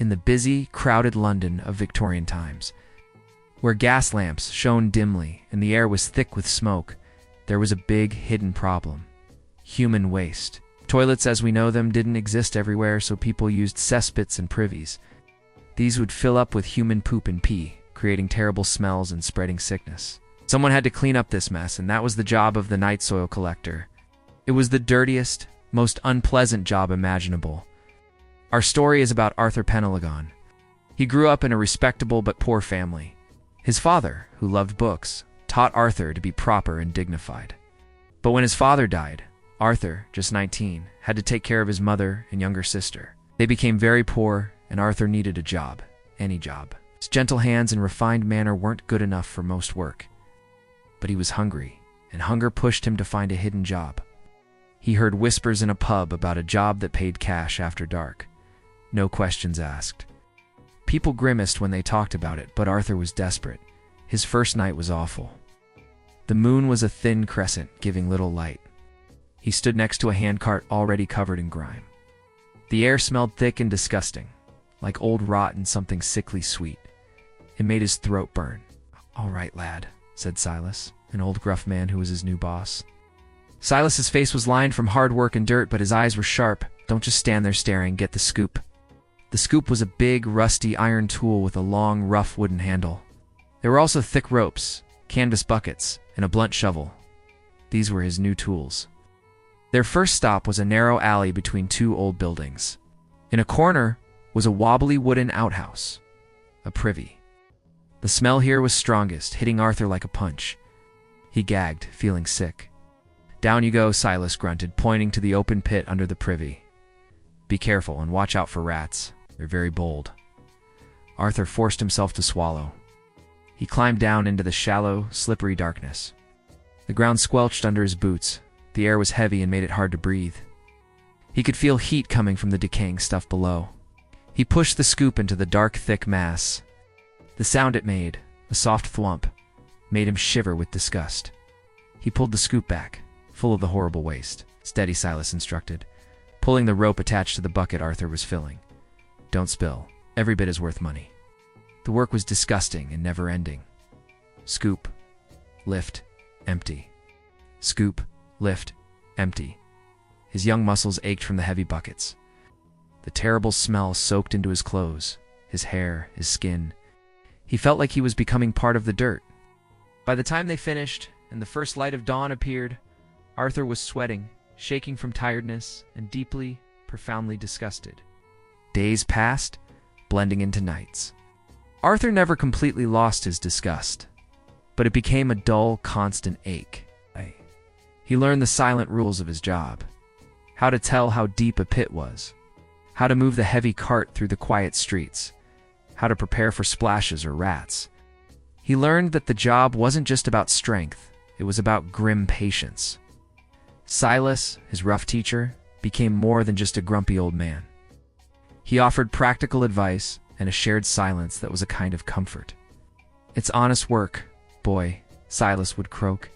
in the busy, crowded London of Victorian times. Where gas lamps shone dimly and the air was thick with smoke, there was a big, hidden problem: human waste. Toilets as we know them didn't exist everywhere, so people used cesspits and privies. These would fill up with human poop and pee, creating terrible smells and spreading sickness. Someone had to clean up this mess, and that was the job of the night soil collector. It was the dirtiest, most unpleasant job imaginable. Our story is about Arthur Penelagon. He grew up in a respectable but poor family. His father, who loved books, taught Arthur to be proper and dignified. But when his father died, Arthur, just 19, had to take care of his mother and younger sister. They became very poor, and Arthur needed a job, any job. His gentle hands and refined manner weren't good enough for most work. But he was hungry, and hunger pushed him to find a hidden job. He heard whispers in a pub about a job that paid cash after dark. No questions asked. People grimaced when they talked about it, but Arthur was desperate. His first night was awful. The moon was a thin crescent, giving little light. He stood next to a handcart already covered in grime. The air smelled thick and disgusting, like old rot and something sickly sweet. It made his throat burn. "All right, lad," said Silas, an old gruff man who was his new boss. Silas's face was lined from hard work and dirt, but his eyes were sharp. "Don't just stand there staring, get the scoop." The scoop was a big, rusty iron tool with a long, rough wooden handle. There were also thick ropes, canvas buckets, and a blunt shovel. These were his new tools. Their first stop was a narrow alley between two old buildings. In a corner was a wobbly wooden outhouse, a privy. The smell here was strongest, hitting Arthur like a punch. He gagged, feeling sick. "Down you go," Silas grunted, pointing to the open pit under the privy. "Be careful and watch out for rats. They're very bold." Arthur forced himself to swallow. He climbed down into the shallow, slippery darkness. The ground squelched under his boots. The air was heavy and made it hard to breathe. He could feel heat coming from the decaying stuff below. He pushed the scoop into the dark, thick mass. The sound it made, a soft thwomp, made him shiver with disgust. He pulled the scoop back, full of the horrible waste. "Steady," Silas instructed, pulling the rope attached to the bucket Arthur was filling. "Don't spill. Every bit is worth money." The work was disgusting and never-ending. Scoop, lift, empty. Scoop, lift, empty. His young muscles ached from the heavy buckets. The terrible smell soaked into his clothes, his hair, his skin. He felt like he was becoming part of the dirt. By the time they finished and the first light of dawn appeared, Arthur was sweating, shaking from tiredness, and deeply, profoundly disgusted. Days passed, blending into nights. Arthur never completely lost his disgust, but it became a dull, constant ache. He learned the silent rules of his job: how to tell how deep a pit was, how to move the heavy cart through the quiet streets, how to prepare for splashes or rats. He learned that the job wasn't just about strength, it was about grim patience. Silas, his rough teacher, became more than just a grumpy old man. He offered practical advice and a shared silence that was a kind of comfort. "It's honest work, boy," Silas would croak,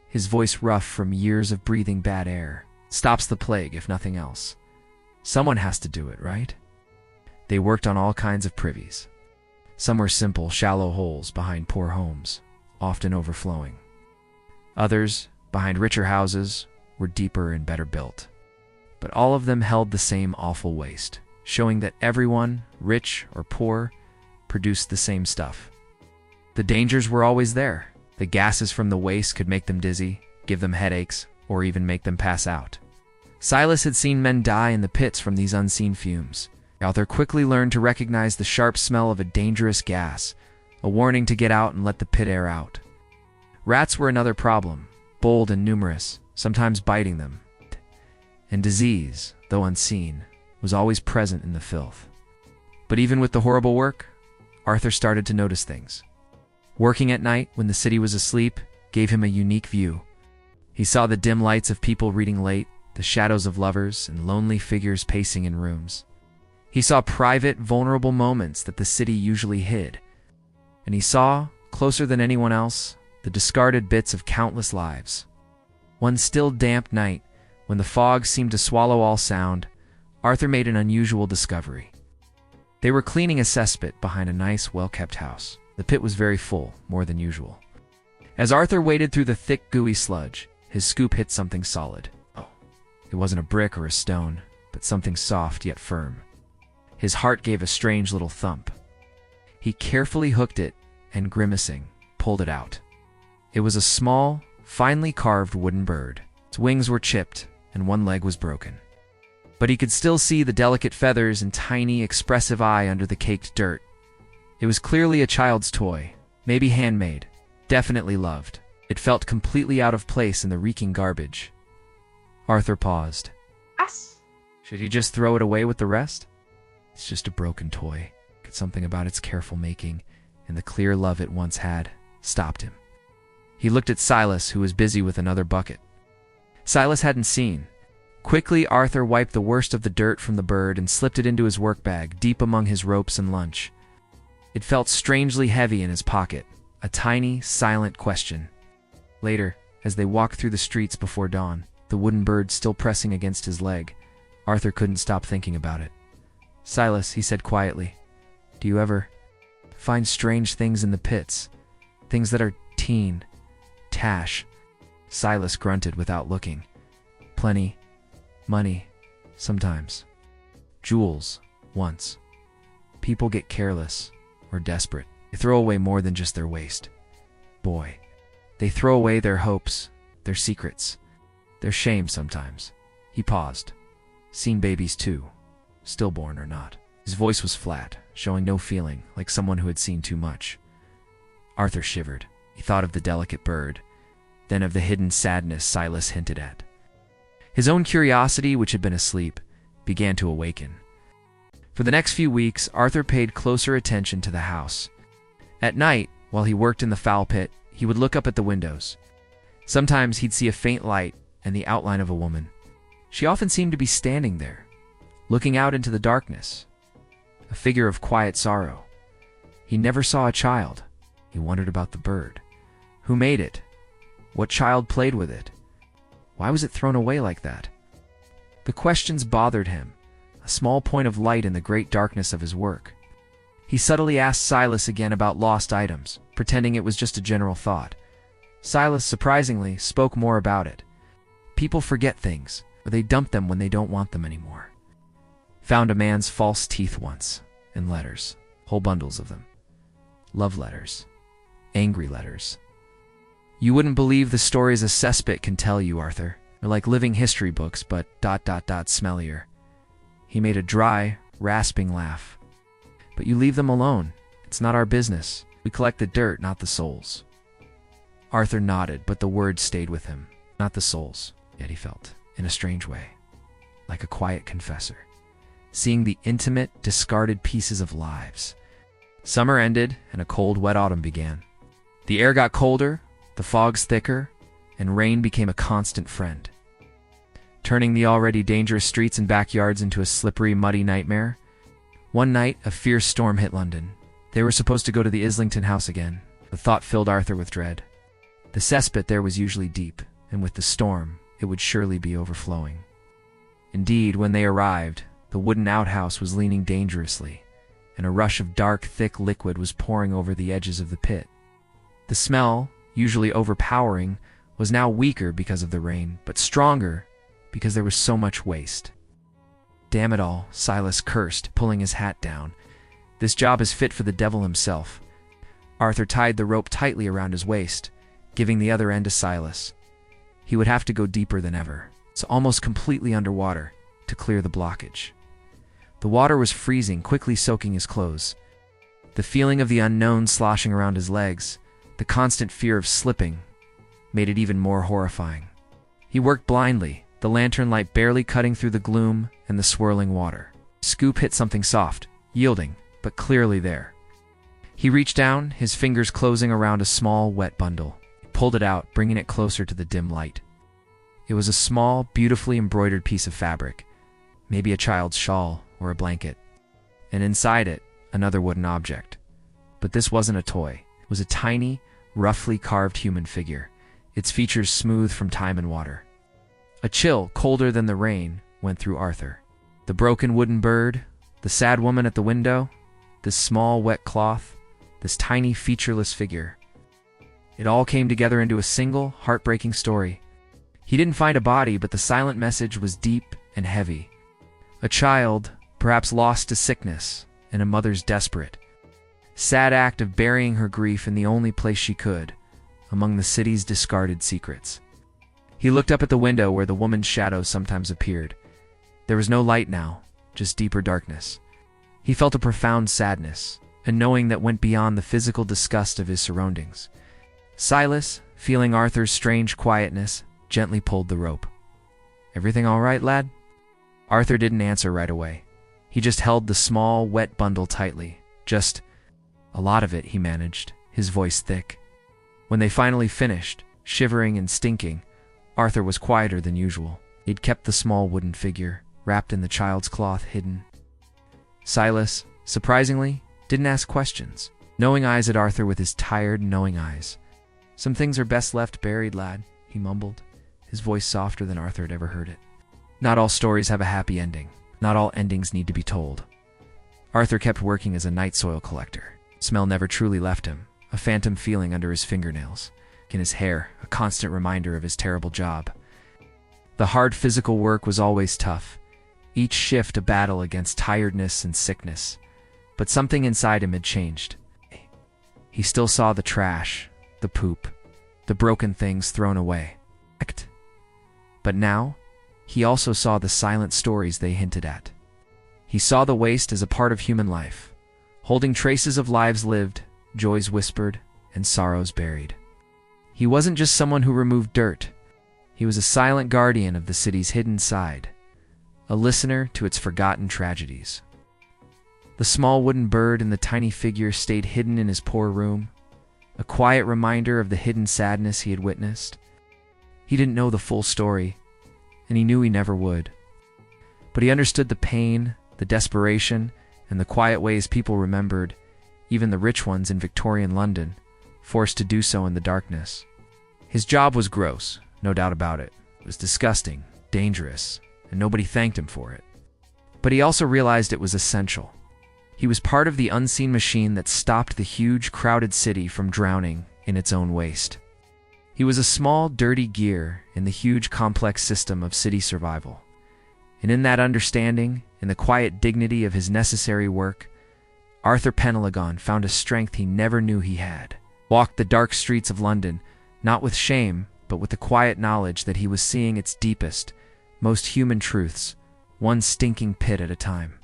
his voice rough from years of breathing bad air. "Stops the plague, if nothing else. Someone has to do it, right?" They worked on all kinds of privies. Some were simple, shallow holes behind poor homes, often overflowing. Others, behind richer houses, were deeper and better built. But all of them held the same awful waste, showing that everyone, rich or poor, produced the same stuff. The dangers were always there. The gases from the waste could make them dizzy, give them headaches, or even make them pass out. Silas had seen men die in the pits from these unseen fumes. Arthur quickly learned to recognize the sharp smell of a dangerous gas, a warning to get out and let the pit air out. Rats were another problem, bold and numerous, sometimes biting them. And disease, though unseen, was always present in the filth. But even with the horrible work, Arthur started to notice things. Working at night, when the city was asleep, gave him a unique view. He saw the dim lights of people reading late, the shadows of lovers, and lonely figures pacing in rooms. He saw private, vulnerable moments that the city usually hid. And he saw, closer than anyone else, the discarded bits of countless lives. One still damp night, when the fog seemed to swallow all sound, Arthur made an unusual discovery. They were cleaning a cesspit behind a nice, well-kept house. The pit was very full, more than usual. As Arthur waded through the thick, gooey sludge, his scoop hit something solid. Oh, it wasn't a brick or a stone, but something soft yet firm. His heart gave a strange little thump. He carefully hooked it and, grimacing, pulled it out. It was a small, finely carved wooden bird. Its wings were chipped, and one leg was broken. But he could still see the delicate feathers and tiny, expressive eye under the caked dirt. It was clearly a child's toy, maybe handmade, definitely loved. It felt completely out of place in the reeking garbage. Arthur paused. Should he just throw it away with the rest? It's just a broken toy. But something about its careful making and the clear love it once had stopped him. He looked at Silas, who was busy with another bucket. Silas hadn't seen. Quickly, Arthur wiped the worst of the dirt from the bird and slipped it into his work bag, deep among his ropes and lunch. It felt strangely heavy in his pocket, a tiny, silent question. Later, as they walked through the streets before dawn, the wooden bird still pressing against his leg, Arthur couldn't stop thinking about it. Silas, he said quietly, do you ever find strange things in the pits? Things that are tash? Silas grunted without looking. Plenty. Money. Sometimes. Jewels. Once. People get careless or desperate. They throw away more than just their waste. Boy. They throw away their hopes, their secrets, their shame sometimes. He paused. Seen babies too, stillborn or not. His voice was flat, showing no feeling, like someone who had seen too much. Arthur shivered. He thought of the delicate bird, then of the hidden sadness Silas hinted at. His own curiosity, which had been asleep, began to awaken. For the next few weeks, Arthur paid closer attention to the house. At night, while he worked in the fowl pit, he would look up at the windows. Sometimes he'd see a faint light and the outline of a woman. She often seemed to be standing there, looking out into the darkness, a figure of quiet sorrow. He never saw a child. He wondered about the bird. Who made it? What child played with it? Why was it thrown away like that? The questions bothered him, a small point of light in the great darkness of his work. He subtly asked Silas again about lost items, pretending it was just a general thought. Silas, surprisingly, spoke more about it. People forget things, or they dump them when they don't want them anymore. Found a man's false teeth once, in letters, whole bundles of them. Love letters. Angry letters. You wouldn't believe the stories a cesspit can tell you, Arthur. They're like living history books, but ... smellier. He made a dry, rasping laugh. But you leave them alone. It's not our business. We collect the dirt, not the souls. Arthur nodded, but the words stayed with him. Not the souls, yet he felt, in a strange way, like a quiet confessor, seeing the intimate, discarded pieces of lives. Summer ended, and a cold, wet autumn began. The air got colder, the fogs thicker, and rain became a constant friend, turning the already dangerous streets and backyards into a slippery, muddy nightmare. One night, a fierce storm hit London. They were supposed to go to the Islington house again. The thought filled Arthur with dread. The cesspit there was usually deep, and with the storm, it would surely be overflowing. Indeed, when they arrived, the wooden outhouse was leaning dangerously, and a rush of dark, thick liquid was pouring over the edges of the pit. The smell, usually overpowering, was now weaker because of the rain, but stronger because there was so much waste. Damn it all, Silas cursed, pulling his hat down. This job is fit for the devil himself. Arthur tied the rope tightly around his waist, giving the other end to Silas. He would have to go deeper than ever, so almost completely underwater, to clear the blockage. The water was freezing, quickly soaking his clothes. The feeling of the unknown sloshing around his legs, the constant fear of slipping, made it even more horrifying. He worked blindly, the lantern light barely cutting through the gloom and the swirling water. Scoop hit something soft, yielding, but clearly there. He reached down, his fingers closing around a small, wet bundle. He pulled it out, bringing it closer to the dim light. It was a small, beautifully embroidered piece of fabric, maybe a child's shawl or a blanket, and inside it, another wooden object. But this wasn't a toy. It was a tiny, roughly carved human figure, its features smooth from time and water. A chill, colder than the rain, went through Arthur. The broken wooden bird, the The sad woman at the window, this small wet cloth, this tiny featureless figure. It all came together into a single, heartbreaking story. He didn't find a body, but the silent message was deep and heavy. A child, perhaps lost to sickness, and a mother's desperate, sad act of burying her grief in the only place she could, among the city's discarded secrets. He looked up at the window where the woman's shadow sometimes appeared. There was no light now, just deeper darkness. He felt a profound sadness, a knowing that went beyond the physical disgust of his surroundings. Silas, feeling Arthur's strange quietness, gently pulled the rope. "Everything all right, lad?" Arthur didn't answer right away. He just held the small, wet bundle tightly. "Just a lot of it," he managed, his voice thick. When they finally finished, shivering and stinking, Arthur was quieter than usual. He'd kept the small wooden figure, wrapped in the child's cloth, hidden. Silas, surprisingly, didn't ask questions, knowing eyes at Arthur with his tired, knowing eyes. "Some things are best left buried, lad," he mumbled, his voice softer than Arthur had ever heard it. "Not all stories have a happy ending. Not all endings need to be told." Arthur kept working as a night soil collector. Smell never truly left him, a phantom feeling under his fingernails, in his hair, a constant reminder of his terrible job. The hard physical work was always tough, each shift a battle against tiredness and sickness. But something inside him had changed. He still saw the trash, the poop, the broken things thrown away. But now, he also saw the silent stories they hinted at. He saw the waste as a part of human life, holding traces of lives lived, joys whispered, and sorrows buried. He wasn't just someone who removed dirt. He was a silent guardian of the city's hidden side, a listener to its forgotten tragedies. The small wooden bird and the tiny figure stayed hidden in his poor room, a quiet reminder of the hidden sadness he had witnessed. He didn't know the full story, and he knew he never would. But he understood the pain, the desperation, and the quiet ways people remembered, even the rich ones in Victorian London, forced to do so in the darkness. His job was gross, no doubt about it. It was disgusting, dangerous, and nobody thanked him for it. But he also realized it was essential. He was part of the unseen machine that stopped the huge, crowded city from drowning in its own waste. He was a small, dirty gear in the huge, complex system of city survival. And in that understanding, in the quiet dignity of his necessary work, Arthur Penelagon found a strength he never knew he had. Walked the dark streets of London, not with shame, but with the quiet knowledge that he was seeing its deepest, most human truths, one stinking pit at a time.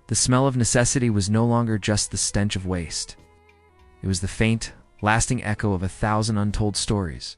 The smell of necessity was no longer just the stench of waste. It was the faint, lasting echo of 1,000 untold stories.